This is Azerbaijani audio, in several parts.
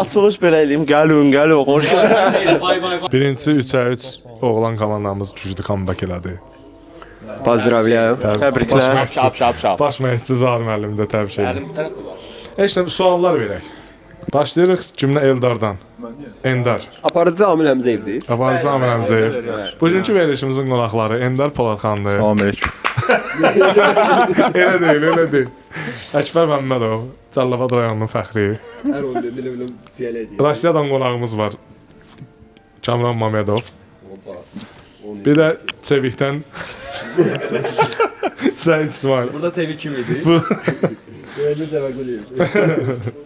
açılış belə eləyim. Gəlin, xoş gəldiniz. Birincisi 3-3 oğlan komandamız güclü comeback elədi. Поздравляю. Təbriklər. Baş məşqçi Zahir müəllim də təbrik edirəm. Heç nə suallar verək. Başlayırıq cümlə Eldardan. Ender. Aparıcı Amil Həmzəyevdir. Aparıcı Amir Həmzəyev. Bugünkü verilişimizin qonaqları Ender Poladxandır. Salam əleykum. Elə deyil. Əkbər Məmmədov, Cəlilabad rayonunun fəxri. Hər oldu bilə fiyələ edir. Rusiyadan qonağımız var. Kamran Mamedov. Bir də Çevikdən Səid İsmail. Burada Çevik kim idi? Elvin Cəfərquliyev.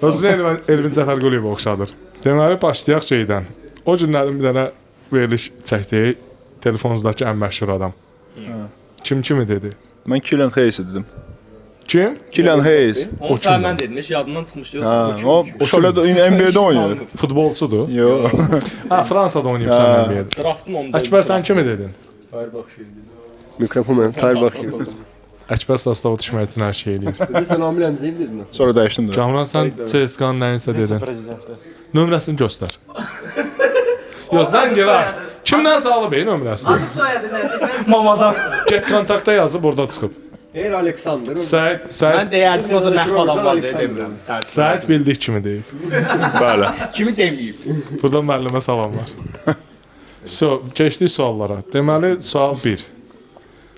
Özünə Elvin Cəfərquliyevə oxşadır. Deməli, başlayaq şeydən. O günlərin bir dənə veriliş çəkdiyi telefonunuzdakı ən məşhur adam. Kimi dedi? Mən Kylian Hayes dedim. Kim? Kylian Hayes. Onu sən mən dediniz, yadımdan çıxmışdı. O şöyle NBA'de oynuyor. Futbolçudur. Yo. Ha, Fransada oynayıb səndən bir yerdə. Draftın onda. Əkbər, sən kimi dedin? Mikrofon mən, Tahir Bakıyev. Əkbər sastava düşmək üçün hər şey eləyir. Sən Amil Həmzəyev dedin. Sonra dəyişdim də. Kamran, sən CSKA-nın nəyinsə dedin. Nömrəsini göstər. Yox, sən gəl aç. Kimdən sağlı bey nömrəsini? Mamadan. Get kontakta yazıb burada çıxıb. Deyir Aleksandr. Səid deyərdim o da məhv adam var demirəm. Səid bildik kimi deyib. Bəli. Kimi deməyib? Burada müəllimə salamlar. Keçdik suallara. Deməli, sual 1.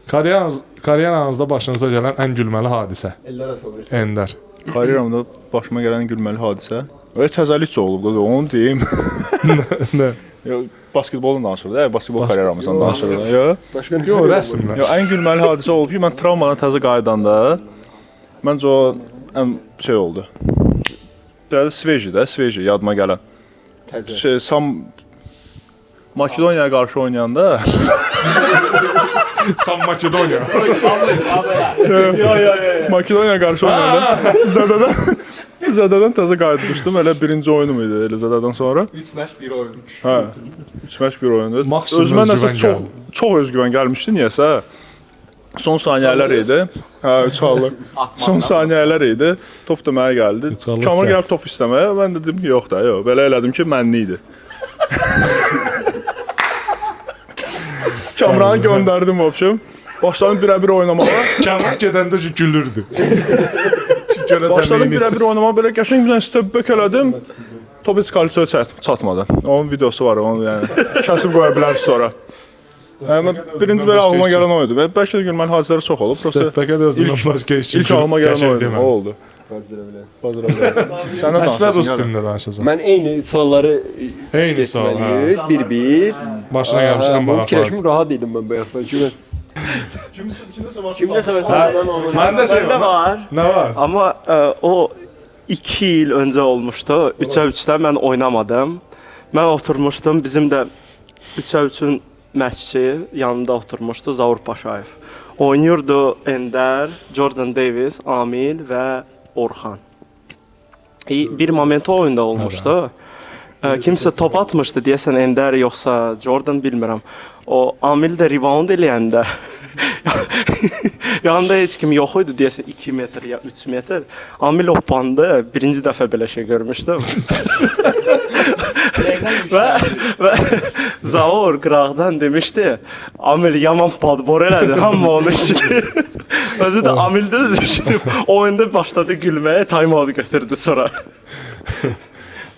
Karyeranızda başınıza gələn ən gülməli hadisə. Ellərə soruyor. Ender. Karyeramda başıma gələn gülməli hadisə. Öyle təzəlik olub da onu deyim. Nə? Yo, basketboldan danışırdı. Basketbol karyeramızdan danışırdı. Yo. Yox, rəsmlə. Yo, ən gülməli hadisə olub ki, mən travmadan təzə qayıdanda məncə o ən şey oldu. Dədə Sveji yadıma gələn. Təzə. Makedoniyaya qarşı oynayanda San Makedoniya. Makedoniyaya qarşı oynayanda Zədədən təzə qayıtmışdım. Elə birinci oyunum idi elə Zədədən sonra. 3 məş 1 oyun. Hə. 3 məş 1 oyundu. Maksimum Özümə nəsə özgüvən çox özgüvən gəlmişdi niyəsə. Son saniyələr idi. Hə, 3 hallı. Son saniyələr idi. Top da mənə gəldi. Kamran gəlib top istəməyə. Mən də dedim ki, yox da, yox. Belə elədim ki, mənli idi. Kamranı göndərdim vəbşim. Başladım birə-bir oynamağa. Kamran gedəndə gülürdü. Başladım birə-bir oynamağa. Belə qəşəng bir dənə step back elədim. Top heç kalisoya çatmadı. Onun videosu var. Onu yəni kəsib qoya bilərsiniz sonra. Yəni birinci belə ağlıma gələn oydu. Bəlkə də gülməli hadisələr çox olub. Step back-ə də özündən başqa heç kim İlk ağlıma gələn oydu. O oldu. Sən nə Əkbər rus danışırsan? dilində danışacaq. Mən eyni sualları Eyni sual, hə. bir-bir. Başına gəlmiş ən Bu maraqlı. fikirləşmə rahat idim mən bayaqdan. Kimdə Məndə şey var. var. Nə var? Amma o 2 il öncə olmuşdu. 3-3-də mən oynamadım. Mən oturmuşdum. Bizim də 3-3-ün məşqçi yanında oturmuşdu Zaur Paşayev. Oynayırdı Ender, Jordan Davis, Amil və Orxan. Bir moment o oyunda olmuşdu. Kimsə top atmışdı deyəsən Ender yoxsa Jordan bilmirəm. O Amil də rebound eləyəndə yanında heç kim yox idi deyəsən 2 metr ya 3 metr. Amil opandı. Birinci dəfə belə şey görmüşdüm. və Zaur qıraqdan demişdi, Amil yaman padbor elədi, hamı onu eşidir. Özü də Amil də özü eşidib, oyunda başladı gülməyə, time-out götürdü sonra.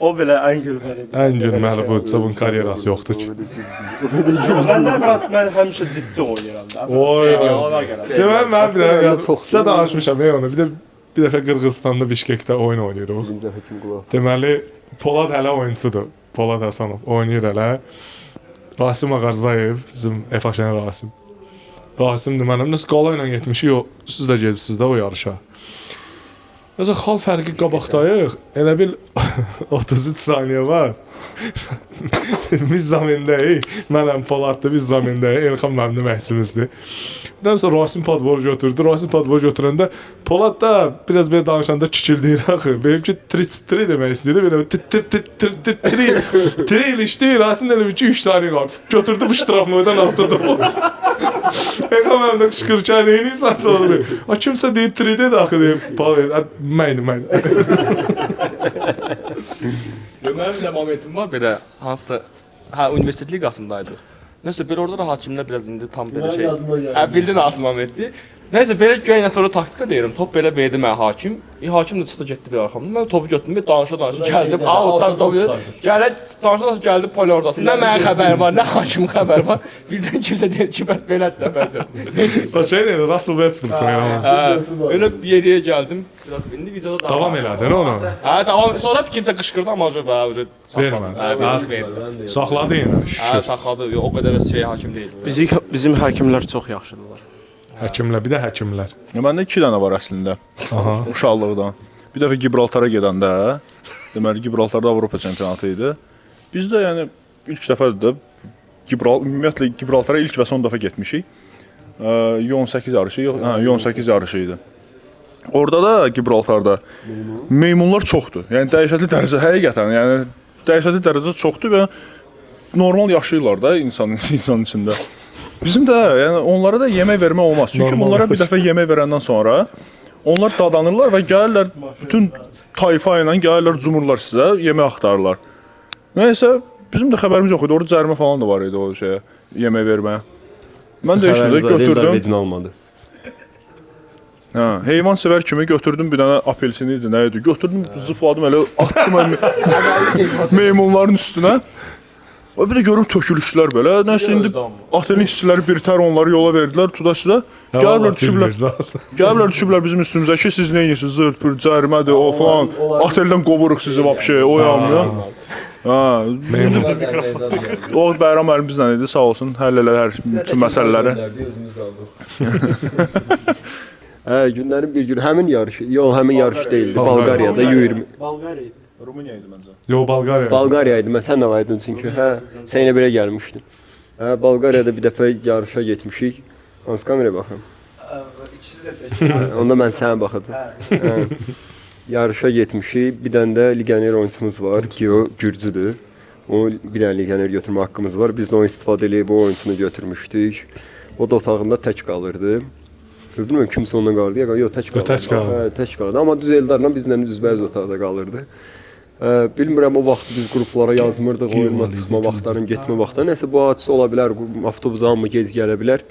O belə ən gülməli. Ən gülməli bu Cəbun karyerası yoxdur ki. Mən həmişə ciddi oynayıram da. Oy. Deməli, mən bir dəfə sizə danışmışam onu. Bir dəfə Qırğızstanda Bişkekdə oyun oynayırıq. Deməli, Polad hələ oyunçudur. Polad Həsənov oynayır hələ. Rasim Ağarzayev, bizim FHŞ-nin Rasim. Rasimdir mənim. Nəsə qala ilə getmişik, siz də gedibsiniz də o yarışa. Nəsə xal fərqi qabaqdayıq. Elə bil 33 saniyə var. Biz zamindəyik. Mənəm Poladdır, biz zamindəyik. Elxan mənim məşqçimizdir. Ondan sonra Rasim padboru götürdü. Rasim padboru götürəndə Polad da biraz belə danışanda kikildiyir axı. Benimki tri demək istəyir. Belə tri ilişdi. Rasim də elə bir 3 saniyə qaldı. Götürdü bu ştrafnoydan atdı. Elxan mənim də qışqırırkən neyini səhsə olur. O kimsə deyir tri dedi axı deyir. Polad, mən. Mənim bir də momentim var, belə hansısa universitet liqasındaydıq. Nəsə belə orada da hakimlər biraz indi tam belə şey. Bildin hansı momentdir. Nəysə belə güya sonra taktika deyirəm. Top belə verdi mənə hakim. Hakim də çıxdı getdi bir arxamdan. Mən topu götürdüm, danışa gəldim. Outdan topu. Gələ danışa gəldi pol ortasında. Nə mənə xəbər var, nə hakimin xəbəri var. Birdən kimsə deyir ki, bəs belədir də bəzən. Saçın elə Russell Westbrook oynadı. Öyle bir yere gəldim. Biraz indi videoda Davam elədin onu. Davam. Sonra kimsə qışqırdı amma öyle Vermə. Saxladı yenə. Saxladı. O qədər şey hakim deyil. Bizim həkimlər çox yaxşıdırlar. Həkimlər, bir də həkimlər. Məndə 2 dənə var əslində. Aha. Uşaqlıqdan. Bir dəfə Gibraltara gedəndə, deməli Gibraltarda Avropa çempionatı idi. Biz də yəni ilk dəfədir də ümumiyyətlə Gibraltara ilk və son dəfə getmişik. U18 yarışı, U18 yarışı idi. Orada da Gibraltarda meymunlar çoxdur. Yəni dəhşətli dərəcədə həqiqətən, yəni dəhşətli dərəcədə çoxdur və normal yaşayırlar da insan içində. Bizim də yəni onlara da yemək vermək olmaz. Çünki onlara bir dəfə yemək verəndən sonra onlar dadanırlar və gəlirlər bütün tayfa ilə gəlirlər cumurlar sizə, yemək axtarırlar. Nəysə bizim də xəbərimiz yox idi. Orada cərimə falan da var idi o şeyə, yemək verməyə. Mən də işdə götürdüm. Vecin olmadı. Hə, heyvan sevər kimi götürdüm bir dənə apelsin idi, nə idi? Götürdüm, zıpladım elə atdım meymunların üstünə. Bir də görüm tökülüşlər belə. Nəsə indi otelin işçiləri birtər onları yola verdilər, tudasıda. Gəliblər düşüblər bizim üstümüzə ki, siz nə edirsiniz? Zırt, pür, cərimədir, o falan. Oteldən qovuruq sizi vəbşə, o yanmıyor. O Bəyram müəllim bizlə idi, sağ olsun, həll elədi bütün məsələləri. Günlərin bir günü həmin yarışı, yox həmin yarış deyildi, Bolqariyada U20. Bolqariya. Rumıniya idi məncə. Yox, Bolqariya. Bolqariya idi, sən də vaydın çünki. Hə, sən elə belə gəlmişdin. Hə, Bolqariyada bir dəfə yarışa getmişik. Hansı kameraya baxıram? İkisi də çəkir. Onda mən sənə baxacağam. Yarışa getmişik. Bir dənə də legioner oyunçumuz var ki, o gürcüdür. O bir dənə legioner götürmə haqqımız var. Biz də onu istifadə edib o oyunçunu götürmüşdük. O da otağında tək qalırdı. Bilmirəm kimsə onunla qaldı ya, yox tək qaldı. Tək qaldı. Hə, tək qaldı. Amma düz Eldarla bizlə üzbəüz otaqda qalırdı. Bilmirəm o vaxt biz qruplara yazmırdıq, oyuna çıxma vaxtların, getmə vaxtları. Nəsə bu hadisə ola bilər, avtobus hamı gec gələ bilər.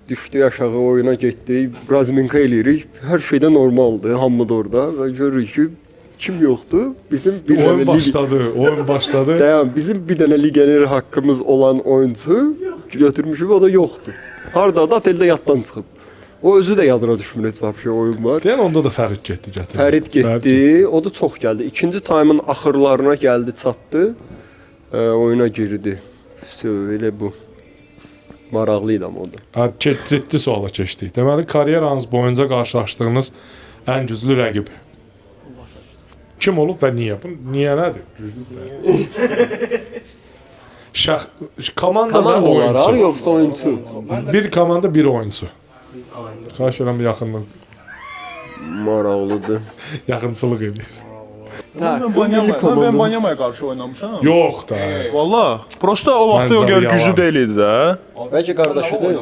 Düşdük aşağı oyuna getdik, razminka eləyirik. Hər şey də normaldır, hamı da orada və görürük ki, kim yoxdur? Bizim bir oyun başladı. Dayan, bizim bir dənə legioner haqqımız olan oyunçu götürmüşük, o da yoxdur. Hardadır? Oteldə yaddan çıxıb. O özü də yadına düşmür etməmiş oyun var. Deyən onda da Fərid getdi gətirdi. Fərid getdi, o da çox gəldi. İkinci tayımın axırlarına gəldi, çatdı. Oyuna girdi. Elə bu. Maraqlıydı amma o da. Ciddi suala keçdik. Deməli, karyeranız boyunca qarşılaşdığınız ən güclü rəqib kim olub və niyə? Bu niyə nədir? Komanda və oyunçu. Yoxsa oyunçu? Bir komanda, bir oyunçu. Xahiş edirəm yaxınlıq. Maraqlıdır. Yaxınçılıq edir. Mən Banyamaya qarşı oynamışam. Yox da. Valla, prosta o vaxtda o güclü deyil idi də. Bəlkə qardaşıdır.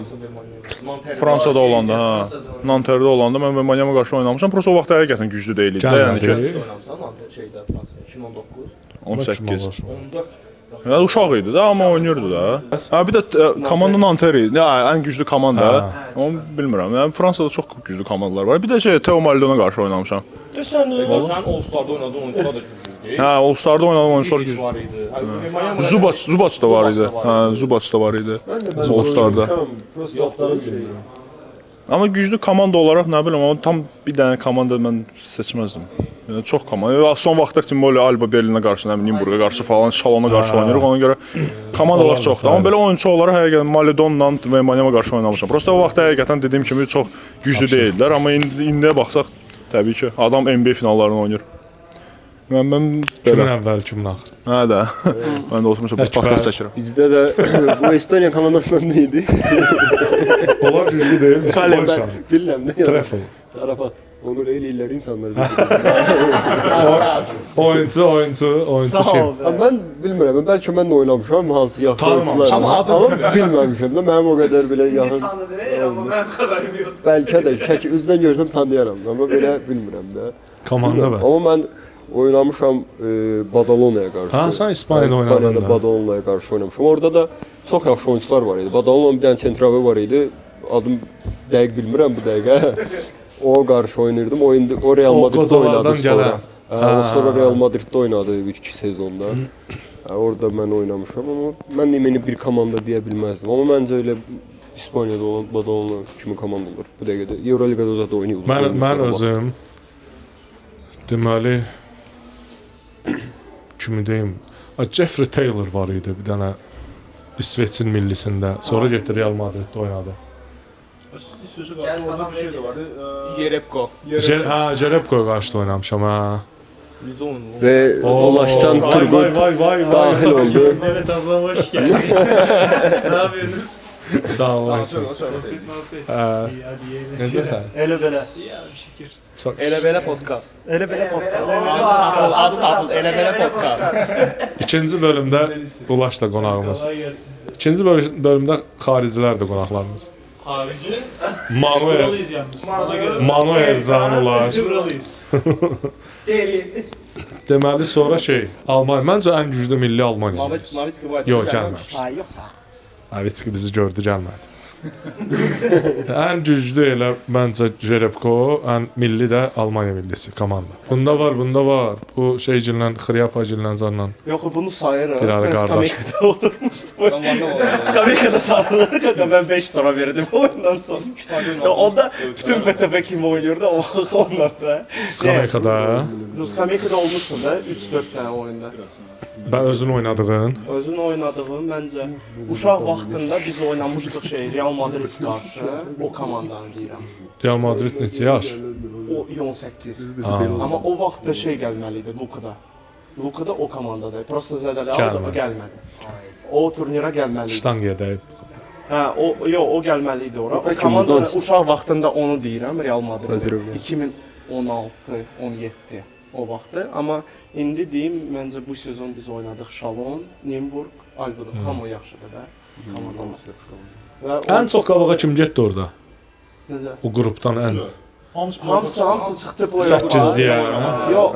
Fransada olanda, ha. Nanterdə olanda mən Banyama qarşı oynamışam. Prosta o vaxtda həqiqətən güclü deyil idi. Yəni ki, 18. Yəni uşaq idi da, amma oynayırdı da. Ha bir də komanda Nanter idi. Ən güclü komanda. Onu bilmirəm. Yəni Fransada çox güclü komandalar var. Bir də Teo Maldon'a qarşı oynamışam. Sən All-Star'da oynadın, oyunçular da güclüydü. Hə, All-Star'da oynadım, oyunçular güclü. Zubac da var idi. Hə, Zubac da var idi. All-Star'da. Amma güclü komanda olaraq nə bilim, amma tam bir dənə komanda mən seçməzdim. Yəni çox komanda. Son vaxtlar kimi böyle Alba Berlinə qarşı, nə bilim, Nimburqa qarşı falan, Şalona qarşı oynayırıq. Ona görə komandalar çoxdur. Amma belə oyunçu olaraq həqiqətən Maledonla və Manyama qarşı oynamışam. Prosta o vaxt həqiqətən dediyim kimi çox güclü deyildilər, amma indiyə baxsaq təbii ki, adam NBA finallarını oynayır. Mən kimin əvvəl, kimin axır. Hə də. Mən də oturmuşam, podcast çəkirəm. Bizdə də bu Estoniya komandasından nə idi? Onlar güclü deyil. Bilməm nə. Trefl. Arafat. Onu eləyirlər insanlar. Oyuncu kim? Mən bilmirəm, bəlkə mən də oynamışam, hansı yaxşı oyuncular. Amma bilməmişəm də, mənim o qədər belə yaxın. Amma mənim xəbərim yoxdur. Bəlkə də üzdən görsəm tanıyaram, amma belə bilmirəm də. Komanda bəs. Amma mən oynamışam Badalonaya qarşı. Ha, sən İspaniyada oynadın İspaniyada da. Badalonaya qarşı oynamışam. Orada da çox yaxşı oyunçular var idi. Badalonun bir dənə centravi var idi. Adım dəqiq bilmirəm bu dəqiqə. O qarşı oynayırdım. O Real O Madriddə qocalardan oynadı sonra. gələn. O sonra Real Madriddə oynadı 1-2 sezonda. Orada mən oynamışam, amma mən yeni bir komanda deyə bilməzdim. Amma məncə elə İspaniyada olan Badalona kimi komandalar bu dəqiqədə Euroliqada zət oynayırlar. Mən özüm deməli kimi deyim, Jeffrey Taylor var idi bir dənə İsveçin millisində. Sonra getdi Real Madriddə oynadı. Orada bir şey de vardı. Yerebko. Jerebko'ya qarşı oynamışam ha. Və Ulaşcan Turgut vay. daxil oldu. Evet ablam hoş geldin. Ne yapıyorsunuz? Sağ ol. Sohbet muhabbet. İyi hadi yiyelim. Necəsən? Elə belə. İyi abi şükür. Çox. Elə belə podkast. Elə belə podcast. Adı tapıldı. Elə belə podkast. İkinci bölümdə Ulaşla qonağımız. Kolay gelsin size. İkinci bölümdə xaricilər də qonaqlarımız. Harici. Manuel Buralıyız yalnız. Ona göre. Manuel Can Ulaş. Buralıyız. Deməli sonra Almaniya. Məncə ən güclü milli Almaniya. Mavitski var. Yox, gəlməmiş. Ha, yox. Avitski bizi gördü, gəlmədi. Ən güclü elə məncə Jerebko, ən milli də Almaniya millisi komanda. Bunda var. Bu şeycillə, Xryapacillə zanla. Yox, bunu sayırım. Bir ara Ben qardaş. Skameyka'da oturmuştum. Skameyka'da sayılır. Kanka ben 5 sıra verirdim oyundan sonra. Ya onda bütün BTV kim oynuyordu o onlar da. Skameykada. Skameyka'da olmuştum da 3-4 tane oyunda. Ben özün oynadığın. Özün oynadığım məncə uşaq vaxtında biz oynamışdıq Real Madrid qarşı o komandanı deyirəm. Real Madrid neçə yaş? O 18. Amma o vaxtda gəlməli idi Lukada. Lukada o komandada. Prosta zədəli aldı, gəlmədi. O turnira gəlməli idi. Ştangaya dəyib. Hə, o gəlməli idi ora. O komanda uşaq vaxtında onu deyirəm Real Madrid. 2016, 17 o vaxtı. Amma indi deyim, məncə bu sezon biz oynadıq Şalon, Nimburg, Alba. Hamı yaxşıdır da. Komandalar. Ən çox qabağa kim getdi orada? Necə? O qrupdan ən. Hamısı çıxdı play-off. 8-yə. Yox,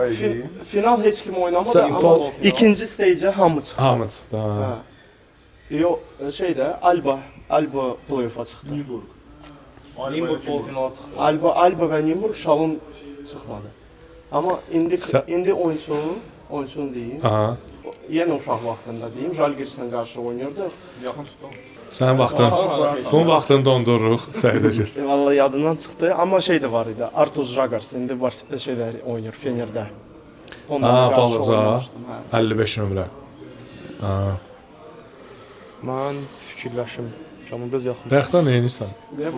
final heç kim oynamadı amma ikinci stage-ə hamı çıxdı. Hamı çıxdı. Hə. Yox, Alba play-off-a çıxdı. Nimburg polfinala çıxdı. Alba və Nimburg Şalon çıxmadı. Amma indi oyunçunu deyim. Aha. Yenə uşaq vaxtında deyim, Jalgirislə qarşı oynayırdı. Yaxın tutdum. Sənin vaxtın. Bunun vaxtını dondururuq. Səhədə get. Vallahi yadından çıxdı. Amma də var idi. Artuz Jagars indi var oynayır Fenerdə. Balaca. 55 nömrə. Mən fikirləşim. Şamın biraz yaxın. Bayaqdan nə edirsən?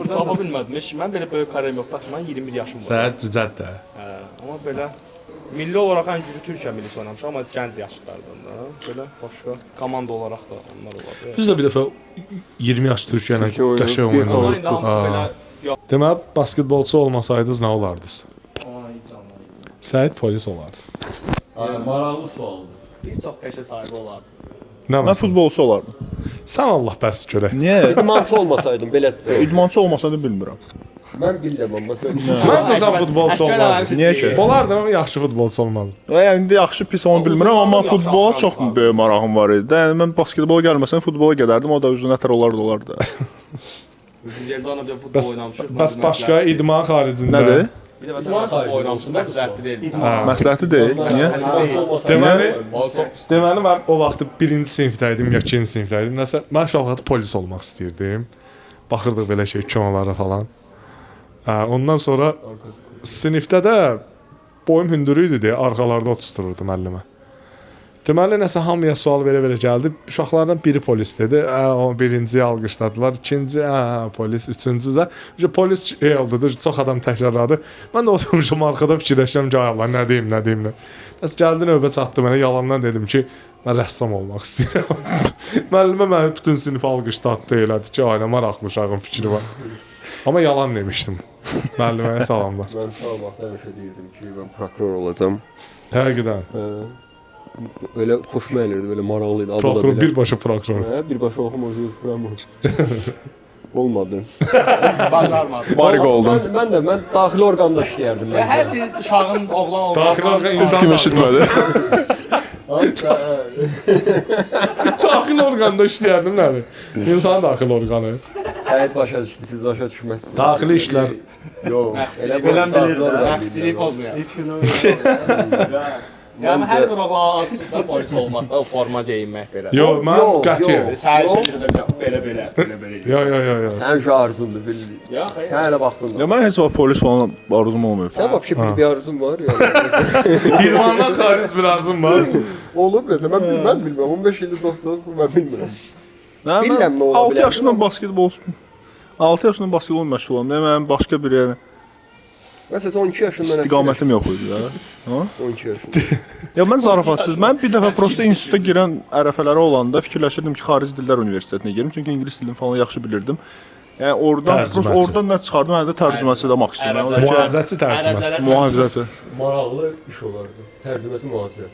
Tapa bilmədim. Mən belə böyük karyem yoxdur. Mən 21 yaşım var. Səhət cicət də. Amma belə milli olaraq ən güclü Türkiyə millisi oynamışam, amma gənc yaşlardan da. Belə başqa komanda olaraq da onlar olar. Biz də bir dəfə 20 yaş Türkiyə ilə qəşəng oynadıq. Deməli, basketbolçu olmasaydınız nə olardınız? Səhət polis olardı. Maraqlı sualdır. Bir çox peşə sahibi olardı. Nə Mən məsələn? futbolçu olardım. Sən Allah bəs görək. Niyə? İdmançı olmasaydım belə. İdmançı olmasaydım bilmirəm. Mən bilmirəm amma sən. Məncə sən futbolçu olmazdın. Niyə ki? Olardın amma yaxşı futbolçu olmazdın. Yəni indi yaxşı pis onu bilmirəm, amma futbola çox böyük marağım var idi. Yəni mən basketbola gəlməsəm futbola gedərdim, o da üzü nətər olardı. Biz yerdə bir futbol oynamışıq. Bəs başqa idman xaricində Nədir? Bir də məsələn futbol oynamışıq, məsləhətli deyil. Məsləhəti deyil. Niyə? Deməli mən o vaxt 1-ci sinifdə idim, ya 2-ci sinifdə idim. Nəsə mən uşaq vaxtı polis olmaq istəyirdim. Baxırdıq belə kinolara falan. Ondan sonra sinifdə də boyum hündür idi deyə arxalarda oturtdururdu müəllimə. Deməli nəsə hamıya sual verə-verə gəldi. Uşaqlardan biri polis dedi. O birinciyi alqışladılar. İkinci polis, üçüncü də polis oldu. Çox adam təkrarladı. Mən də oturmuşum arxada fikirləşirəm ki, Allah nə deyim. Nəsə gəldi növbə çatdı mənə. Yalandan dedim ki, mən rəssam olmaq istəyirəm. Müəllimə məni bütün sinif alqışlatdı, elədi ki, nə maraqlı uşağın fikri var. Amma yalan demişdim. Müəlliməyə salamlar. Mən uşaq vaxt həmişə deyirdim ki, mən prokuror olacağam. Həqiqətən. Öyle xoşuma gəlirdi, böyle maraqlı idi. Prokuror, birbaşa prokuror. Birbaşa oxum o prokuror. Olmadı. Bacarmadım. Barig oldun. Mən daxili orqanda işləyərdim. Və hər bir uşağın oğlan Daxil orqan Heç insan kim eşitmədi. daxil orqanda işləyərdim nədir? İnsan daxil orqanı. Səhid başa düşdü, siz başa düşməzsiniz. Daxili işlər. Yox. Bilən bilir də. Məxfiliyi pozmayaq. If you know. Yəni hər bir oğlan aslında polis olmaqda o forma geyinmək belə. Yox, mən qəti. Səhər şəkildə belə. Yo. Sən şu arzundur, bildim. Yox, Sən elə baxdın. Ya mən heç vaxt polis falan arzum olmayıb. Sən bax ki, bir arzun var ya. İdmandan xaric bir arzum var. Olub mesela, mən bilmirəm. 15 ildir dostluq, mən bilmirəm. Bilirəm nə ola 6 bilər. yaşından basketbol 6 yaşından basketbol məşğul olmam. Yəni mənim başqa bir yəni Məsələn 12 yaşından istiqamətim yox idi ya. 12 yaşında. Ya mən zarafatsız. Mən bir dəfə prosta instituta girən ərəfələri olanda fikirləşirdim ki, xarici dillər universitetinə girim, çünki ingilis dilini falan yaxşı bilirdim. Yəni oradan nə çıxardım, hələ də tərcüməçi də maksimum. Mühafizəçi tərcüməsi. Mühafizəçi. Maraqlı iş olardı. Tərcüməsi mühafizə.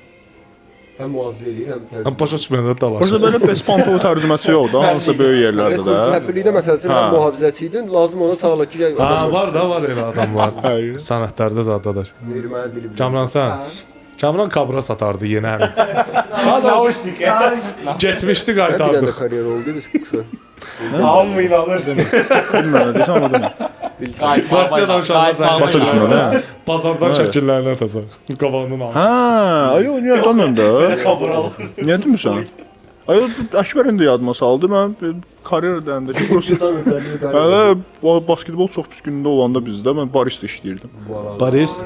Həm mühafizə eləyir, həm tərcümə. Həm başa düşməyəndə Burada dalaşır. belə bespontov tərcüməçi yoxdur, hansısa böyük yerlərdə də. Səfirlikdə məsəl üçün həm mühafizəçi idin, lazım ona çağırlar ki, gəl. Ha, var elə adamlar. Sənətlərdə zadadadır. Erməni dili bilir. Kamran sən? Kamran kabra satardı yenə həmin. Getmişdi Bir dənə qaytardıq. karyer oldu, biz qısa. Hamı inanırdı. Bilmirəm, desəm adını. Rusiyadan uşaqlar sən Başa düşmürəm, hə? Bazardan şəkillərini atacaq. Qabağının altı. Hə, ayo niyə bilmirəm də. Niyə demirsən? Ayo Əkbərin də yadıma saldı. Mən karyer edəndə ki, prosta hələ o basketbol çox pis günündə olanda bizdə mən barista işləyirdim. Barist.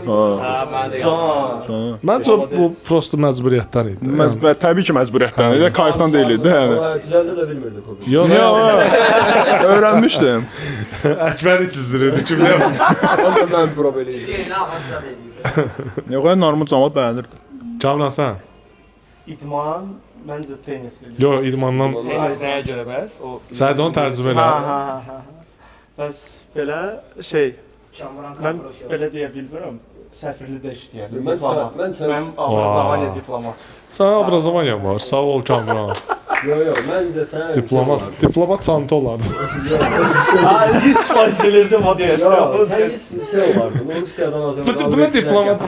Məncə bu prosta məcburiyyətdən idi. Təbii ki, məcburiyyətdən idi. Kayıfdan deyil idi, yəni. Düzəldə də bilmirdik o. Yox, Öyrənmişdim. Əkbəri çizdirirdi kim bilir. Mən prob eləyirdim. Yox, normal cəmaət bəyənirdi. Kamran sən? İdman məncə tenis bilir. Yox, idmandan Tenis nəyə görə bəs? O sən də onu tərcümə elə. Ha. Bəs belə mən belə deyə bilmirəm. Səfirlikdə işləyirdim. Mən Diplomat. sən Mənim obrazovaniya diplomat. Sən obrazovaniyan var. Sağ ol Kamran. yox, məncə sən Diplomat çanta olardı. 100% bilirdim o deyə. Sən şey olardın, Rusiyadan Azərbaycan. Bu diplomat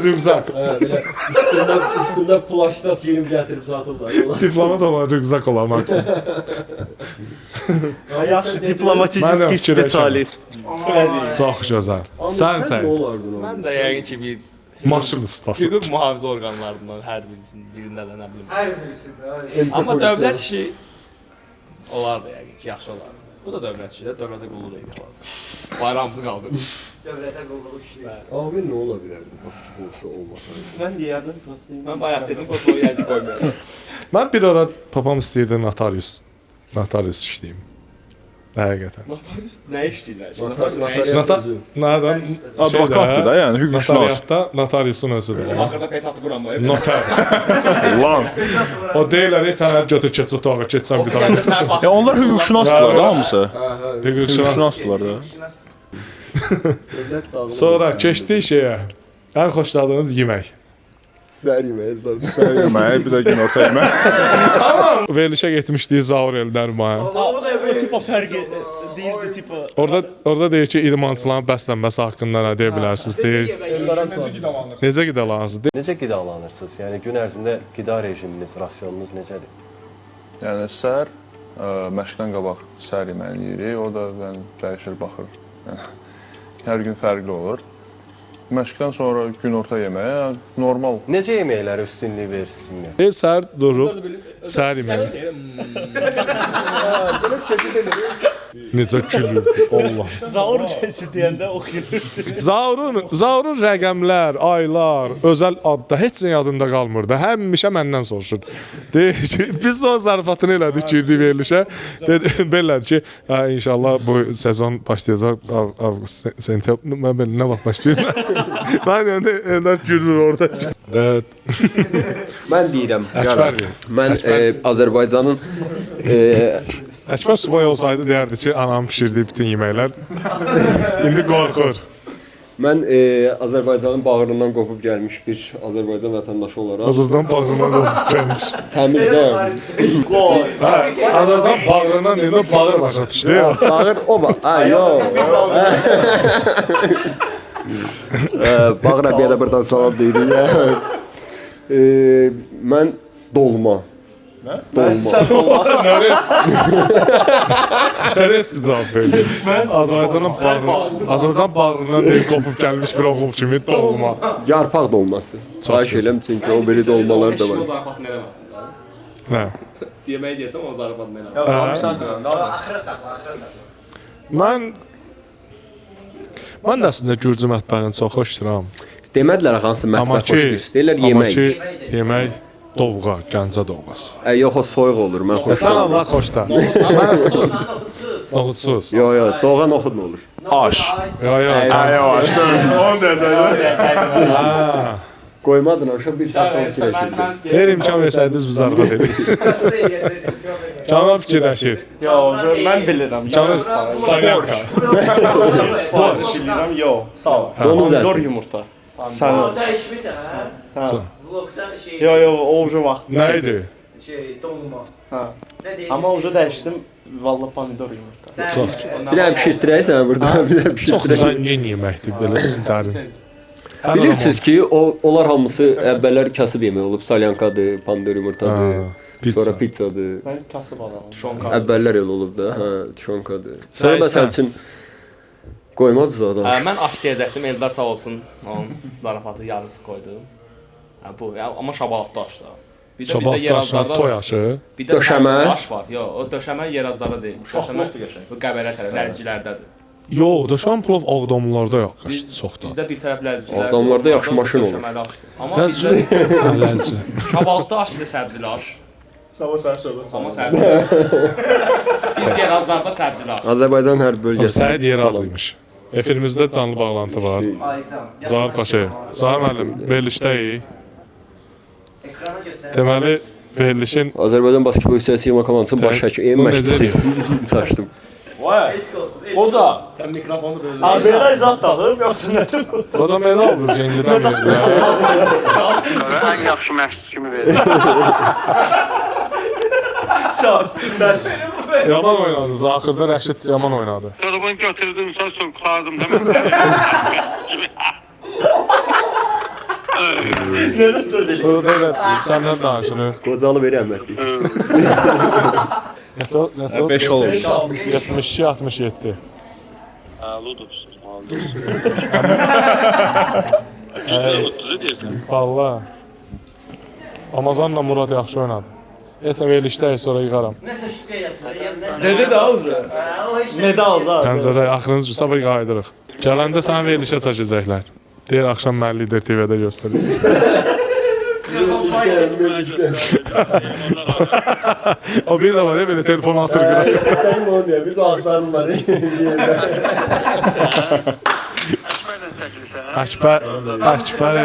rüqzak. Belə üstündə plaştat giyinib gətirib satırlar. Diplomat olan rüqzak olar maksimum. Yaxşı diplomatik Mən də fikirləşirəm. spesialist. Çox gözəl. Sən Nə olardın o? mən də yəqin ki bir maşın ustası. hüquq mühafizə orqanlarından hər birində də nə bilim. Hər birisi. Amma dövlət işi olardı yəqin ki, yaxşı olardı. Bu da dövlət işi də, dövlətə qulluq etmək lazım. Bayrağımızı qaldırır. Dövlətə qulluq işləyir. Abi nə ola bilərdi basketbolçu olmasaydı? Mən deyərdim prosta. Mən bayaq dedim, o yəqin qoymuyorum. Mən bir ara papam istəyirdi notarius işləyim. Həqiqətən. Nə işləyirlər? Notarius Nədən? Advokatdır da, yəni hüquqşünas. Notariatda notariusun özüdür. Axırda pes atıb vuram var. Notar. Lan. O deyirlər, sənə götür keç otağa, keçsən bir daha. Ya onlar hüquqşünasdılar da hamısı. Hüquqşünas. Hüquqşünasdılar da. Sonra keçdik şeyə. Ən xoşladığınız yemək. Səhər yeməyi. Yemək, bir də günorta yemək. Verilişə getmişdik Zaur Eldərmaya. O tipo fərqi deyildi tipo. Orada deyir ki, idmançıların bəslənməsi haqqında nə deyə bilərsiniz? Deyir, necə qidalanırsınız? Necə qidalanırsınız? Yəni gün ərzində qida rejiminiz, rasionunuz necədir? Yəni səhər məşqdən qabaq səhər yeməyini yeyirik. O da dəyişir, baxır. Hər gün fərqli olur. Məşqdən sonra günorta yeməyi normal. Necə yeməklərə üstünlük verirsiniz ümumiyyətlə? Deyir, səhər duruq, səhər yeməyi. Necə gülür, Allah. Zaur kəsi deyəndə oxuyur. Zaurun rəqəmlər, aylar, özəl adda heç nə yadında qalmır da. Həmişə məndən soruşur. Deyir ki, biz o zarafatını elədik, girdik verilişə. Belədir ki, inşallah bu sezon başlayacaq avqust, sentyabr. Mən belə nə vaxt başlayayım? Mən yəni Ender gülür orada. Mən deyirəm. Əkbər. Mən Azərbaycanın Əkbər subay olsaydı deyərdi ki, anam pişirdiyi bütün yeməklər indi qorxur. Mən Azərbaycanın bağrından qopub gəlmiş bir Azərbaycan vətəndaşı olaraq Azərbaycan bağrından qopub gəlmiş. təmizləyəm. Hə, Azərbaycan bağrından deyəndə bağır başa düşdü ya. Bağır oba. Ha, yox. Bağır abiyə də buradan salam deyirik. Mən dolma. Dolma. Teres cavab verdi. Azərbaycan bağrından deyib qopub gəlmiş bir oğul kimi dolma. Yarpaq dolması. Xahiş edirəm çünki o biri dolmalar da var. Zarafat nə eləməsin? Nə? Deməyi deyəcəm, o zarafat nə eləməsin? Mən də əslində Gürcü mətbəxini çox xoşlayıram. Demədilər hansı Amma mətbəx ki, xoşlayırsınız. Deyirlər yemək. Yemək dovğa, Gəncə dovğası. Yox o soyuq olur. Mən Sən xoşlayıram. Allah xoşda. Noxudsuz. Yox, yox, doğğa noxud mu olur? Aş. Yo, yo. Onu deyəcəklər. Qoymadın aşağı bir saat fikirləşirdi. Eğer imkan versəydiniz biz arvad edik. Canım fikirləşir. Yox, mən bilirəm. Canım salyanka. Bilirəm, yox. Sağ ol. Donuz Pomidor əti. yumurta. Sən Dəyişmirsən, hə? Vlogda şey... Yox, yox, o ucu vaxt. Nə idi? Şey, donma. Hə. Nə deyim? Amma ucu dəyişdim. Vallahi pomidor yumurta. Çox. Bir dənə bişirtdirək sənə burada. Bir dənə Çox bişirtdirək. zəngin yeməkdir belə dərin. Bilirsiniz ki, onlar hamısı əvvəllər kasıb yemək olub. Salyankadır, pomidor yumurtadır, sonra pizzadır. Mən kasıb adamım. Tuşonka. Əvvəllər elə olub da, hə, tuşonkadır. Sonra Sən- məsəl üçün qoymadınız adam. Mən aşk gəzətdim, Eldar sağ olsun. Onun zarafatı yarısı qoydu. Bu, amma şabalatda aşdı. Bir də bizdə Sabah daşına toy aşı. bir də Döşəmə? aş var. Yox, o döşəmə yerazlarda deyil. Döşəmə bu Qəbələ tərəf, lərzgilərdədir. Yox, döşən plov Ağdamlılarda yoxdur çoxda. Bizdə bir tərəf lərzgilərdə. Ağdamlarda yaxşı maşın olur. Amma bizdə Ləzzi. şabalatda aş, bir də səbzili aş. Sabah sən söhbət. Amma səbzili. Biz yerazlarda səbzili aş. Azərbaycan hər bölgəsində. Səid Yerazıymış. Efirimizdə canlı bağlantı var. Zahir Paşayev. Zahir müəllim, verilişdəyik. Ekrana göstər. Deməli, verilişin Azərbaycan basketbol hissəsi yığma komandasının baş həkimi Bu məşqçisi saçdım. Vay. Eşq olsun. O da. Sən mikrofonu belə. Abi belə izah taxıb yoxsa nə? o da medaldır Cengidən verdi. Ən yaxşı məşqçi kimi verdi. Bəs. Yaman oynadı. Axırda Rəşid yaman oynadı. Sonra bunu götürdüm, sonra soxardım da mən. Nəsə söz elə. Burada elə səndən danışırıq. Qocalı verir əmətli. Neçə? 5 olmuş. 72-67. Ludus. Valla. Amazonla Murad yaxşı oynadı. Neyse verilişdəyik sonra yığaram. Nəsə şübhə eləsin. Nədə də aldı? O heç nə. Medal da. Gəncədə axırıncı sabah qayıdırıq. Gələndə səni verilişə çəkəcəklər. Deyir axşam mən Lider TV-də göstərir. O bir də var ya belə telefon atır qıra. Sən onu deyə, biz ağızlarım var. Əkməklə çəkilsən. Əkbər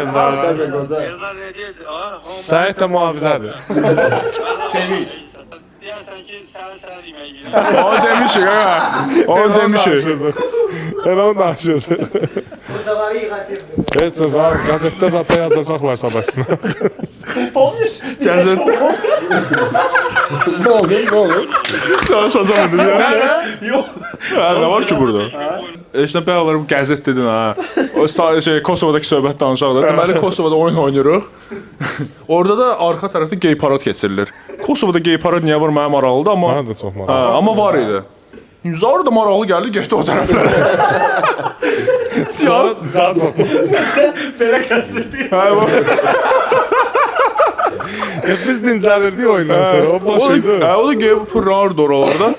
Eldar. Eldar nə deyəcək? Səid də mühafizədir. Sevil. Deyərsən ki, səhər yemək yeyir. Onu demişik ha. Onu demişik. Elə onu danışırdıq. Qocaları yığacaq. Heç nə zaman qəzetdə zaten yazacaqlar sabahsına. Gəzət. Nə olur? Danışacağım indi. Yox. Ne var ki burada? İşte beraber bu qəzet dedin ha. O şey Kosova'dakı söhbət danışaqda. Deməli Kosova'da oyun oynayırıq. Orada da arxa tərəfdə gey parad keçirilir. Kosova'da gey parad niyə var mənim maraqlıdır amma Mənə də çox maraqlı. amma var idi. Zar da maraqlı gəldi, getdi o tərəflərə. Sonra daha çox. Belə kəsildi. Biz dincəlirdik oyundan sonra. O baş idi. O da gey fırlanırdı oralarda.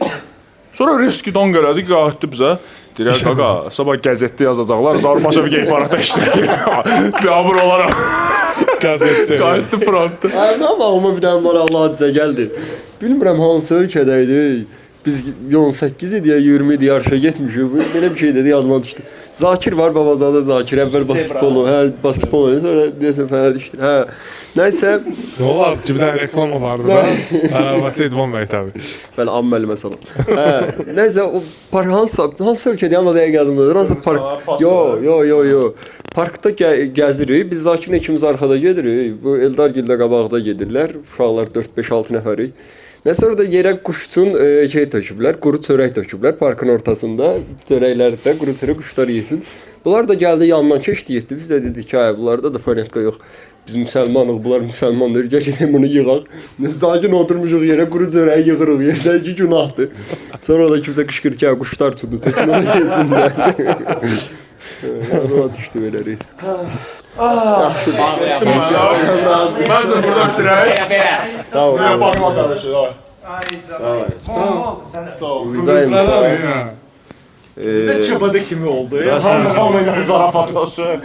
Sonra riskidan gəldi, qayıtdı bizə. Deyir, qaqa, sabah qəzetdə yazacaqlar, Zarbaşov gey parada işləyir. Biabır olaraq. Qəzetdə. Qayıtdı frontda. Amma bir dənə maraqlı hadisə gəldi. Bilmirəm hansı ölkədə idi. biz 18 idi ya 20 idi yarışa getmişik. Belə bir şey dedi yadıma düşdü. Zakir var, Babazadə Zakir. Əvvəl basketbolu, basketbol oynadı, sonra deyəsən fənər düşdü. Nəysə, Nə olar? Cibdən reklam olardı da. Ərəbatı İdvan məktəbi. Bəli, amməli məsələn. Nəysə, o hansı ölkədə amma dəqiq yadımdadır. Hansı park? Yo. Parkda gəzirik. Biz Zakirlə ikimiz arxada gedirik. Bu Eldargildə qabaqda gedirlər. Uşaqlar 4-5-6 nəfərik. Sonra da yerə quşçun töküblər, quru çörək töküblər parkın ortasında. Çörəklərdə quru çörək quşlar yesin. Bunlar da gəldi yanından keçdi, getdi. Biz də dedik ki, bunlarda da fərqə yox. Biz müsəlmanıq, bunlar müsəlmandır. Gəlin bunu yığaq. Sakin oturmuşuq yerə, quru çörəyi yığırıq. Yerdə ki, günahdır. Sonra da kimsə qışqırdı ki, quşlar çudu, tökün onu yesinlər. Ona düşdü belə risk. Məncə burada bitirək. Sağ ol. Baxma danışır. Çıbıdı kimi oldu. Hamı ilə zarafatlaşır.